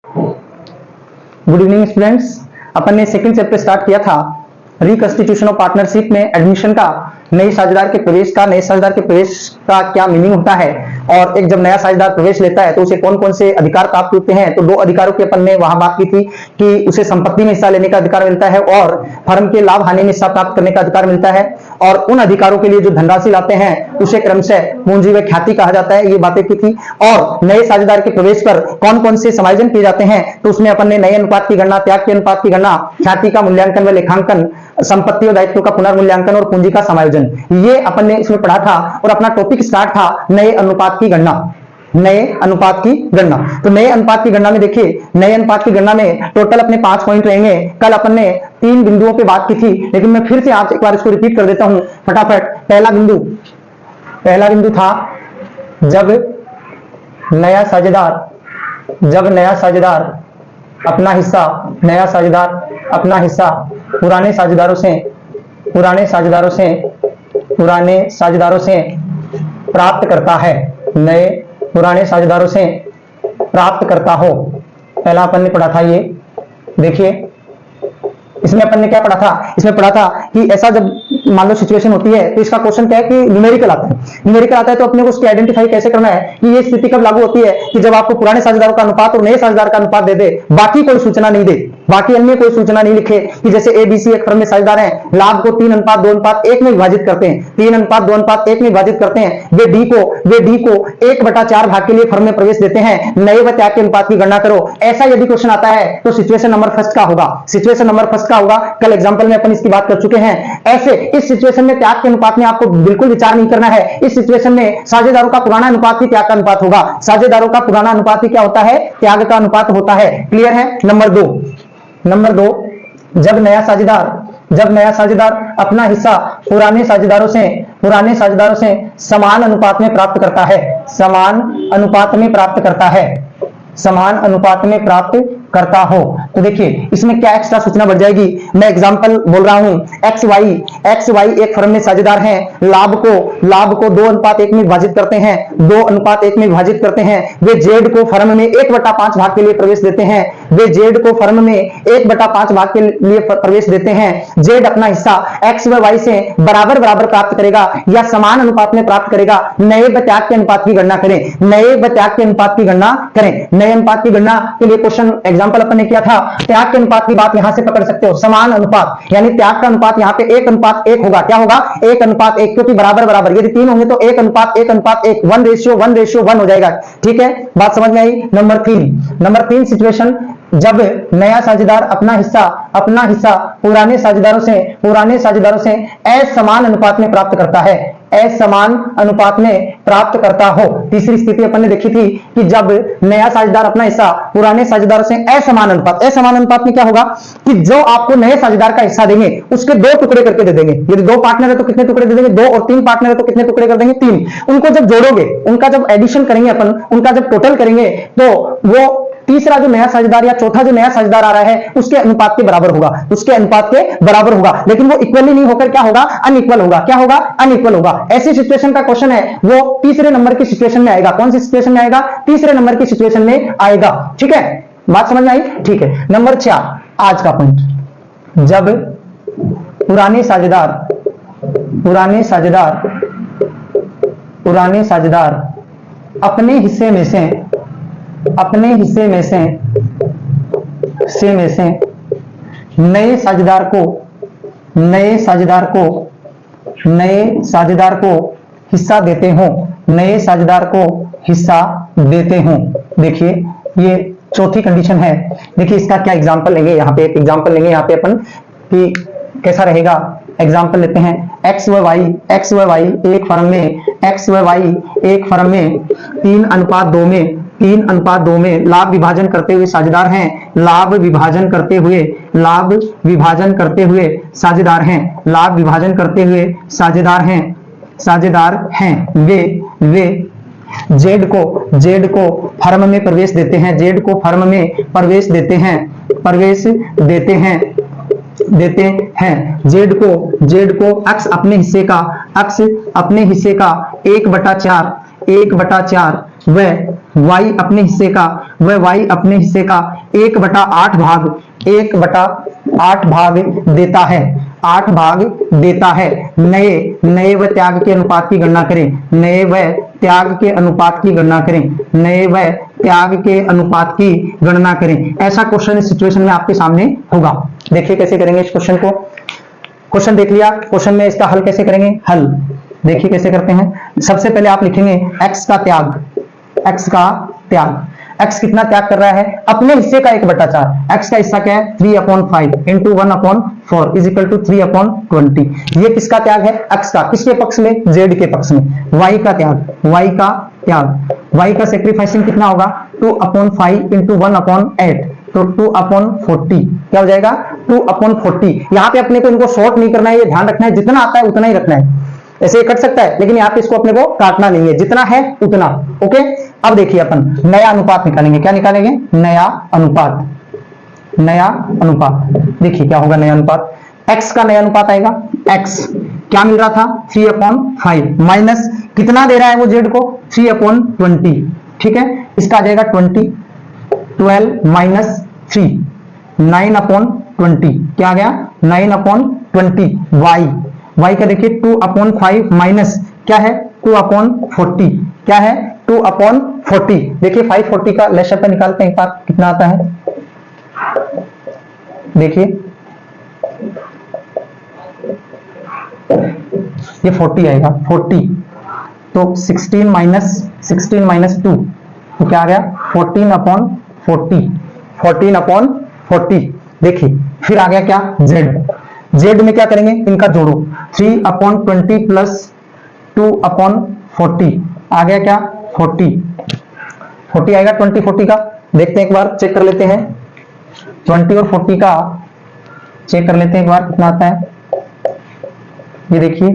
Good evening students. अपन ने second chapter start किया था रिकंस्टिट्यूशन ऑफ पार्टनरशिप में एडमिशन का, नए साझेदार के प्रवेश का, नए साझेदार के प्रवेश का क्या मीनिंग होता है, और एक जब नया साझेदार प्रवेश लेता है तो उसे कौन कौन से अधिकार प्राप्त होते हैं। तो दो अधिकारों की अपन ने वहां बात की थी कि उसे संपत्ति में हिस्सा लेने का अधिकार मिलता है और फर्म के लाभ हानि में हिस्सा प्राप्त करने का अधिकार मिलता है, और उन अधिकारों के लिए जो धनराशि लाते हैं उसे क्रमशः पूंजी व ख्याति कहा जाता है। ये बातें की थी। और नए साझेदार के प्रवेश पर कौन कौन से समायोजन किए जाते हैं, तो उसमें अपन ने नए अनुपात की गणना, त्याग के अनुपात की गणना, ख्याति का मूल्यांकन व लेखांकन, संपत्ति और दायित्व का पुनर्मूल्यांकन और पूंजी का समायोजन, ये अपन ने इसमें पढ़ा था। और अपना टॉपिक स्टार्ट था नए अनुपात की गणना। नए अनुपात की गणना, तो नए अनुपात की गणना में देखिए, नए अनुपात की गणना में टोटल अपने 5 पॉइंट रहेंगे। कल अपन ने 3 बिंदुओं पे बात की थी, लेकिन मैं फिर से आप एक बार इसको रिपीट कर देता हूं फटाफट। पहला बिंदु था जब नया साझेदार अपना हिस्सा पुराने साझेदारों से प्राप्त करता है, नए पुराने साझेदारों से प्राप्त करता हो। पहला अपन ने पढ़ा था ये। देखिए इसमें अपन ने क्या पढ़ा था, इसमें पढ़ा था कि ऐसा जब मान लो सिचुएशन होती है तो इसका क्वेश्चन क्या है कि न्यूमेरिकल आता है। न्यूमेरिकल आता है तो अपने को उसकी आइडेंटिफाई कैसे करना है कि ये स्थिति कब लागू होती है कि जब आपको पुराने साझेदारों का अनुपात और नए साझेदार का अनुपात दे दे, बाकी कोई सूचना नहीं दे, बाकी अन्य कोई सूचना नहीं लिखे कि जैसे ABC एक फर्म में साझेदार हैं, लाभ को 3:2:1 में विभाजित करते हैं, 3:2:1 में विभाजित करते हैं, वे डी को 1/4 भाग के लिए फर्म में प्रवेश देते हैं, नए व त्याग के अनुपात की गणना करो। ऐसा यदि क्वेश्चन आता है तो सिचुएशन नंबर फर्स्ट का होगा। कल एग्जांपल में अपन इसकी बात कर चुके हैं। ऐसे इस सिचुएशन में त्याग के अनुपात में आपको बिल्कुल विचार नहीं करना है। इस सिचुएशन में साझेदारों का पुराना अनुपात ही त्याग का अनुपात होगा, साझेदारों का पुराना अनुपात ही क्या होता है, त्याग का अनुपात होता है। क्लियर है। नंबर दो, जब नया साझेदार अपना हिस्सा पुराने साझेदारों से समान अनुपात में प्राप्त करता हो, तो देखिए इसमें क्या एक्स्ट्रा सूचना बढ़ जाएगी। मैं एग्जांपल बोल रहा हूं, XY एक फर्म में साझेदार हैं, लाभ को 2:1 में विभाजित करते हैं, वे जेड को फर्म में 1/5 भाग के लिए प्रवेश देते हैं, जेड अपना हिस्सा X व Y से बराबर प्राप्त करेगा या समान अनुपात में प्राप्त करेगा। नए व त्याग के अनुपात की गणना करें। नए अनुपात की गणना के लिए क्वेश्चन एग्जांपल अपन ने किया था। त्याग के अनुपात की बात यहां से पकड़ सकते हो, समान अनुपात, यानी त्याग का अनुपात यहां पे 1:1 होगा। क्या होगा? 1:1, क्योंकि बराबर यदि 3 होंगे तो 1:1, 1:1 हो जाएगा। ठीक है, बात समझ में आई। नंबर 3 सिचुएशन, जब नया साझेदार अपना हिस्सा पुराने साझेदारों से असमान अनुपात में प्राप्त करता हो। तीसरी स्थिति अपन ने देखी थी कि जब नया साझेदार अपना हिस्सा पुराने साझेदारों से असमान अनुपात में क्या होगा कि जो आपको नए साझेदार का हिस्सा देंगे उसके 2 टुकड़े करके दे देंगे। यदि 2 पार्टनर है तो कितने टुकड़े दे देंगे? 2, और 3 पार्टनर है तो कितने टुकड़े कर देंगे? 3। उनको जब जोड़ोगे, उनका जब एडिशन करेंगे अपन, उनका जब टोटल करेंगे तो वो तीसरा जो नया साझेदार या चौथा जो नया साझेदार आ रहा है उसके अनुपात के बराबर होगा, लेकिन वो इक्वली नहीं होकर क्या होगा? अनइक्वल होगा। क्या होगा? अनइक्वल होगा। ऐसी सिचुएशन का क्वेश्चन है वो तीसरे नंबर की सिचुएशन में आएगा। कौन सी सिचुएशन में आएगा? तीसरे नंबर की सिचुएशन में आएगा। ठीक है, बात समझ में आई? ठीक है। नंबर 4 आज का पॉइंट, जब पुराने साझेदार अपने हिस्से में से नए साझेदार को हिस्सा देते हों। देखिए ये चौथी कंडीशन है। देखिए इसका क्या एग्जांपल लेंगे, यहाँ पे एक एग्जांपल लेंगे यहाँ पे अपन कि कैसा रहेगा। एग्जांपल लेते हैं एक्स व वाई एक फर्म में 3:2 में लाभ विभाजन करते हुए साझेदार हैं। वे जेड को फर्म में प्रवेश देते हैं। जेड को अक्स अपने हिस्से का 1/4 व वाई अपने हिस्से का 1/8 भाग 1/8 भाग देता है, 8 भाग देता है। नए व त्याग के अनुपात की गणना करें, नए व त्याग के अनुपात की गणना करें, नए व त्याग के अनुपात की गणना करें। ऐसा क्वेश्चन इस सिचुएशन में आपके सामने होगा। देखिए कैसे करेंगे इस क्वेश्चन को। क्वेश्चन देख लिया, क्वेश्चन में इसका हल कैसे करेंगे। हल देखिए कैसे करते हैं। सबसे पहले आप लिखेंगे x का त्याग, x का त्याग, x कितना त्याग कर रहा है, अपने हिस्से का 1/4। x का हिस्सा क्या है 3/5 इंटू 1/4 इज इक्वल टू 3/20। ये किसका त्याग है, x का, किसके पक्ष में, z के पक्ष में। y का त्याग, y का त्याग, y का सेक्रीफाइसिंग कितना होगा 2/5 इंटू 1/8 तो 2/40 क्या हो जाएगा 2/40। यहाँ पे अपने को इनको शॉर्ट नहीं करना है, ये ध्यान रखना है, जितना आता है उतना ही रखना है। ऐसे कट सकता है लेकिन यहाँ पे इसको अपने को काटना नहीं है, जितना है उतना। ओके, अब देखिए अपन नया अनुपात निकालेंगे। क्या निकालेंगे, नया अनुपात। नया अनुपात देखिए क्या होगा नया अनुपात, x का नया अनुपात आएगा। x क्या मिल रहा था 3/5 माइनस कितना दे रहा है वो z को 3/20। ठीक है, इसका आ जाएगा 12 माइनस 3 9/20 क्या आ गया 9/20। y का देखिए 2/5 माइनस क्या है 2/40 क्या है 2/40। देखिए 540 का लेशर पे निकालते हैं एक बार, कितना आता है देखिए, ये 40 आएगा 40 तो 16 माइनस 2 तो क्या आ गया 14/40। देखिए फिर आ गया क्या z में क्या करेंगे, इनका जोड़ो 3/20 प्लस 2/40 आ गया क्या 40 आएगा 20/40 का। देखते हैं एक बार, चेक कर लेते हैं 20 और 40 का चेक कर लेते हैं एक बार कितना आता है। ये देखिए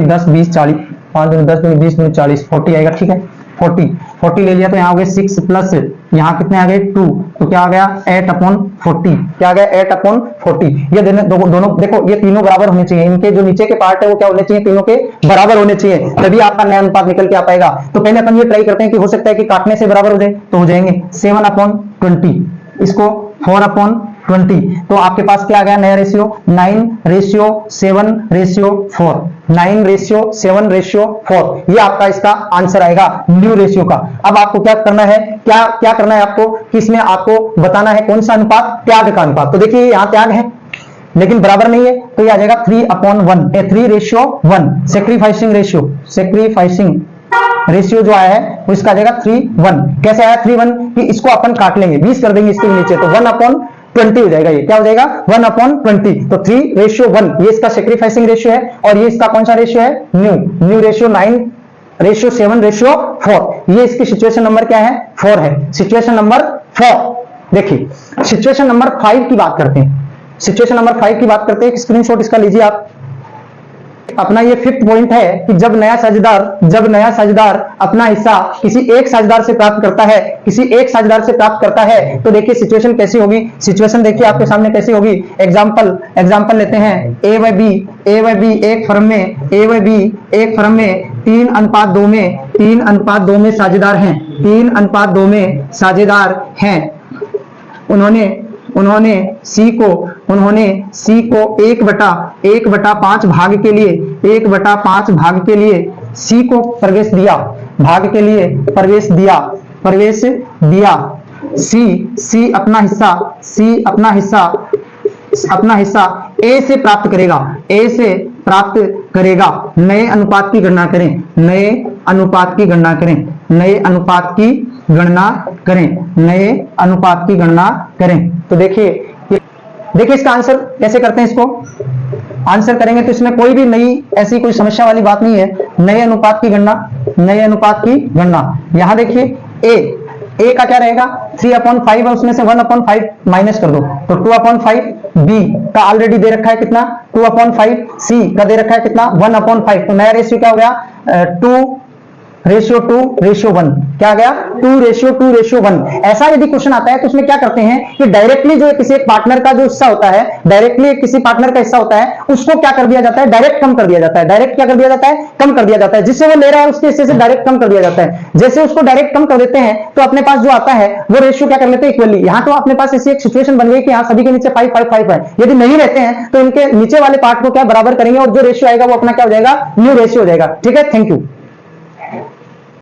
10 20 40 5 10 20 40 40 आएगा। ठीक है 40 ले लिया तो यहाँ हो गए 6 प्लस यहाँ कितने आ गए 2 तो क्या आ गया 8/40 क्या आ गया 8/40। ये दोनों देखो ये तीनों बराबर होने चाहिए, इनके जो नीचे के पार्ट है वो क्या होने चाहिए, तीनों के बराबर होने चाहिए, तभी आपका नया अनुपात निकल के आ पाएगा। तो पहले अपन ये ट्राई करते हैं कि हो सकता है कि काटने से बराबर हो जाए, तो हो जाएंगे 7/20 इसको 4/20 तो आपके पास क्या आ गया नया रेशियो 9:7:4 9:7:4 ये आपका इसका आंसर आएगा न्यू रेशियो का। अब आपको क्या करना है, क्या करना है आपको कि इसमें आपको बताना है कौन सा अनुपात, त्याग का अनुपात। तो देखिए यहाँ त्याग है लेकिन बराबर नहीं है तो ये आ जाएगा 3/1 3:1 सेक्रीफाइसिंग रेशियो जो आया है वो इसका आ जाएगा 3:1। कैसे आया 3:1 कि इसको अपन काट लेंगे 20 कर देंगे इसके नीचे तो 1/20 हो जाएगा। ये क्या हो जाएगा 1/20 तो 3:1 ये इसका सेक्रीफाइसिंग रेशियो है और ये इसका कौन सा रेशियो है न्यू रेशियो 9:7:4। ये इसकी सिचुएशन नंबर क्या है 4 है, सिचुएशन नंबर 4। देखिए सिचुएशन नंबर 5 की बात करते हैं, सिचुएशन नंबर 5 की बात करते हैं, स्क्रीनशॉट इसका लीजिए आप। अपना ये 5th पॉइंट है कि जब नया साझेदार अपना हिस्सा किसी एक साझेदार से प्राप्त करता है तो देखिए सिचुएशन कैसी होगी। सिचुएशन देखिए आपके सामने कैसी होगी। एग्जांपल लेते हैं ए व बी एक फर्म में 3:2 में साझेदार हैं 3:2 में साझेदार हैं। उन्होंने सी को 1/5 भाग के लिए सी को प्रवेश दिया। सी अपना हिस्सा ए से प्राप्त करेगा। नए अनुपात की गणना करें। तो देखिए इसका आंसर कैसे करते हैं। इसको आंसर करेंगे तो इसमें कोई भी नई ऐसी कोई समस्या वाली बात नहीं है। नए अनुपात की गणना यहां देखिए ए का क्या रहेगा 3/5 है, उसमें से 1/5 माइनस कर दो तो 2/5। बी का ऑलरेडी दे रखा है कितना 2/5। सी का दे रखा है कितना 1/5 तो नया रेशियो क्या हो गया 2:1। क्या आ गया? 2:1। ऐसा यदि क्वेश्चन आता है तो उसमें क्या करते हैं कि डायरेक्टली जो किसी एक पार्टनर का जो हिस्सा होता है, डायरेक्टली किसी पार्टनर का हिस्सा होता है, उसको क्या कर दिया जाता है? डायरेक्ट कम कर दिया जाता है। डायरेक्ट क्या कर दिया जाता है? कम कर दिया जाता है। जिससे वो ले रहा है उसके हिस्से से डायरेक्ट कम कर दिया जाता है। जैसे उसको डायरेक्ट कम कर देते हैं तो अपने पास जो आता है वो रेशियो क्या कर लेते हैं? इक्वली। यहां तो अपने पास ऐसी एक सिचुएशन बन गई कि यहां सभी के नीचे 5 5 5 है। यदि नहीं रहते हैं तो इनके नीचे वाले पार्ट को क्या बराबर करेंगे और जो रेशियो आएगा वो अपना क्या हो जाएगा? न्यू रेशियो हो जाएगा। ठीक है, थैंक यू।